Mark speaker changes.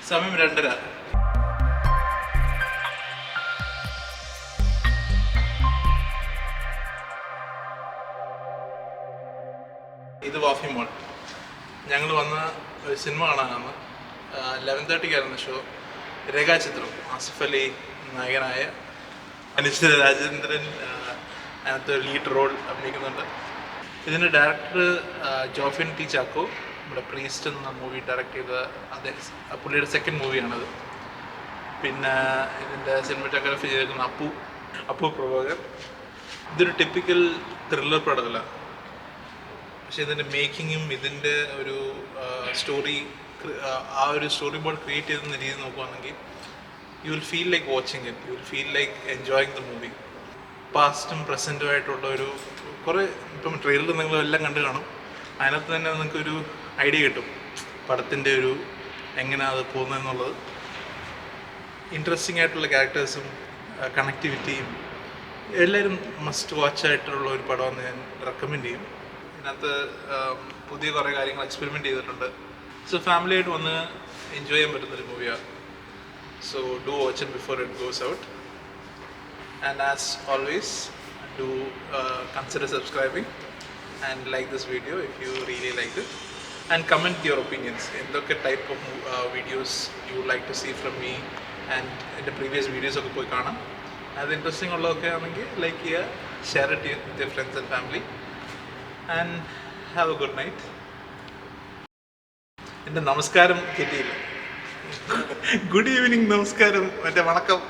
Speaker 1: സമയം 2:30. ഇത് വാഫി മോൾ. ഞങ്ങൾ വന്ന ഒരു സിനിമ കാണാനാണ്. 11:30 ഷോ. രേഖാചിത്രം. ആസിഫ് അലി നായകനായ അനിശ്ചിത രാജേന്ദ്രൻ അതിനകത്ത് ലീഡ് റോൾ അഭിനയിക്കുന്നുണ്ട്. ഇതിൻ്റെ ഡയറക്ടർ ജോഫിൻ ടി ചാക്കോ. നമ്മുടെ പ്രീസ്റ്റ് എന്ന മൂവി ഡയറക്റ്റ് ചെയ്ത പുള്ളിയുടെ സെക്കൻഡ് മൂവിയാണത്. പിന്നെ ഇതിൻ്റെ സിനിമാറ്റോഗ്രാഫി ചെയ്തിരിക്കുന്ന അപ്പു പ്രഭാകർ. ഇതൊരു ടിപ്പിക്കൽ ത്രില്ലർ പടമല്ല, പക്ഷേ ഇതിൻ്റെ മേക്കിങ്ങും ഇതിൻ്റെ ഒരു സ്റ്റോറി ആ ഒരു സ്റ്റോറി ബോർഡ് ക്രിയേറ്റ് ചെയ്തെന്ന രീതി നോക്കുകയാണെങ്കിൽ you will feel like watching it, you will feel like enjoying the movie. പാസ്റ്റും പ്രസൻറ്റും ആയിട്ടുള്ള ഒരു കുറേ ഇപ്പം ട്രെയിലർ നിങ്ങളെല്ലാം കണ്ടു കാണും. അതിനകത്ത് തന്നെ നിങ്ങൾക്കൊരു ഐഡിയ കിട്ടും പടത്തിൻ്റെ ഒരു എങ്ങനെയാണ് അത് പോകുന്നതെന്നുള്ളത്. ഇൻട്രസ്റ്റിംഗ് ആയിട്ടുള്ള ക്യാരക്ടേഴ്സും കണക്ടിവിറ്റിയും എല്ലാവരും മസ്റ്റ് വാച്ച് ആയിട്ടുള്ള ഒരു പടമെന്ന് ഞാൻ റെക്കമെൻഡ് ചെയ്യും. ഇതിനകത്ത് പുതിയ കുറേ കാര്യങ്ങൾ എക്സ്പെരിമെൻറ്റ് ചെയ്തിട്ടുണ്ട്. സോ ഫാമിലിയായിട്ട് വന്ന് എൻജോയ് ചെയ്യാൻ പറ്റുന്നൊരു മൂവിയാണ്. So do watch it before it goes out. And as always do consider subscribing and like this video if you really like it, and comment your opinions. എന്തൊക്കെ type of videos you would like to see from me, and എൻ്റെ previous videos ഒക്കെ പോയി കാണാം. അത് interesting ഉള്ളതൊക്കെ ആണെങ്കിൽ like ചെയ്യുക, share it with your friends and family, and have a good night. എൻ്റെ നമസ്കാരം കിട്ടിയില്ല. ഗുഡ് ഈവനിങ് നമസ്കാരം, മറ്റേ വണക്കം.